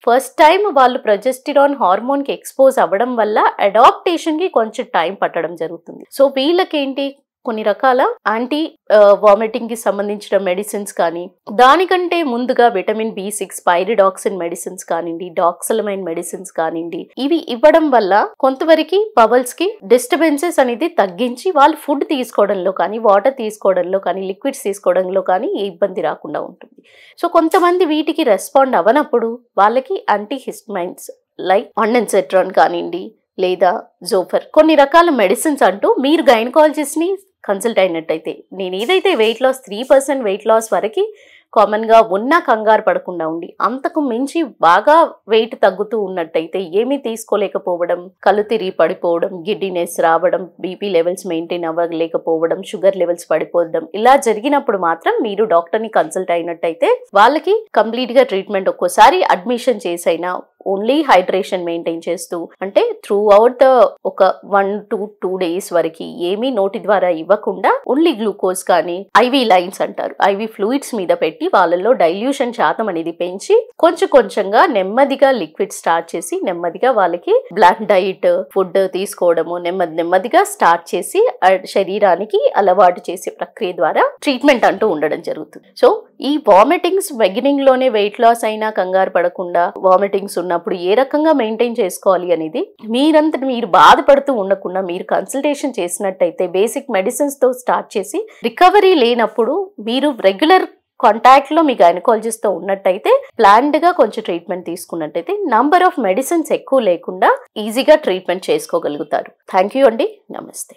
First time వాళ్ళు progesterone hormone కి expose అవ్వడం వల్ల అడాప్టేషన్ కి కొంచెం టైం పట్టడం జరుగుతుంది. సో వీళ్ళకేంటి కొన్ని రకాల యాంటీ వామిటింగ్ కి సంబంధించిన మెడిసిన్స్ కానీ, దానికంటే ముందుగా విటమిన్ B6 పైరిడాక్సిన్ మెడిసిన్స్ కానివ్వండి, డాక్సలమైన్ మెడిసిన్స్ కానివ్వండి, ఇవి ఇవ్వడం వల్ల కొంతవరకు బబల్స్ కి డిస్టర్బెన్సెస్ అనేది తగ్గించి వాళ్ళు ఫుడ్ తీసుకోవడంలో కానీ, వాటర్ తీసుకోవడంలో కానీ, లిక్విడ్స్ తీసుకోవడంలో కానీ ఏ ఇబ్బంది రాకుండా ఉంటుంది. సో కొంతమంది వీటికి రెస్పాండ్ అవ్వనప్పుడు వాళ్ళకి యాంటీహిస్టమైన్స్ లైక్ ఆండెన్సెట్రాన్ కానివ్వండి లేదా జోఫర్, కొన్ని రకాల మెడిసిన్స్ అంటూ మీరు గైనకాలజిస్ట్ ని కన్సల్ట్ అయినట్టయితే, నేను ఏదైతే వెయిట్ లాస్ 3% వెయిట్ లాస్ వరకు కామన్గా ఉన్నా కంగారు పడకుండా ఉండి, అంతకు మించి బాగా వెయిట్ తగ్గుతూ ఉన్నట్టయితే ఏమీ తీసుకోలేకపోవడం, కళ్ళు తిరిగి పడిపోవడం, గిడ్డినెస్ రావడం, బీపీ లెవెల్స్ మెయింటైన్ అవ్వలేకపోవడం, షుగర్ లెవెల్స్ పడిపోవడం, ఇలా జరిగినప్పుడు మాత్రం మీరు డాక్టర్ని కన్సల్ట్ అయినట్టయితే వాళ్ళకి కంప్లీట్గా ట్రీట్మెంట్, ఒక్కోసారి అడ్మిషన్ చేసైనా ఓన్లీ హైడ్రేషన్ మెయింటైన్ చేస్తూ, అంటే త్రూ అవుట్ ఒక 1 to 2 days వరకు ఏమీ నోటి ద్వారా ఇవ్వకుండా ఓన్లీ గ్లూకోజ్ కానీ, ఐవీ లైన్స్ అంటారు, ఐవీ ఫ్లూయిడ్స్ మీద పెట్టి వాళ్ళల్లో డైల్యూషన్ శాతం అనేది పెంచి కొంచెం కొంచెంగా నెమ్మదిగా లిక్విడ్ స్టార్ట్ చేసి నెమ్మదిగా వాళ్ళకి బ్లాక్ డైట్ ఫుడ్ తీసుకోవడము నెమ్మదిగా స్టార్ట్ చేసి శరీరానికి అలవాటు చేసే ప్రక్రియ ద్వారా ట్రీట్మెంట్ అంటూ ఉండడం జరుగుతుంది. సో ఈ వామిటింగ్స్ బిగినింగ్ లోనే వెయిట్ లాస్ అయినా కంగారు పడకుండా, వామిటింగ్స్ ఉన్నప్పుడు ఏ రకంగా మెయింటైన్ చేసుకోవాలి అనేది మీరంతట మీరు బాధపడుతూ ఉండకుండా మీరు కన్సల్టేషన్ చేసినట్టయితే, బేసిక్ మెడిసిన్స్ తో స్టార్ట్ చేసి రికవరీ లేనప్పుడు మీరు రెగ్యులర్ కాంటాక్ట్ లో మీ గైనకాలజిస్ట్ తో ఉన్నట్టయితే, ప్లాన్డ్ గా కొంచెం ట్రీట్మెంట్ తీసుకున్నట్టయితే నంబర్ ఆఫ్ మెడిసిన్స్ ఎక్కువ లేకుండా ఈజీగా ట్రీట్మెంట్ చేసుకోగలుగుతారు. థ్యాంక్ యూ అండి. నమస్తే.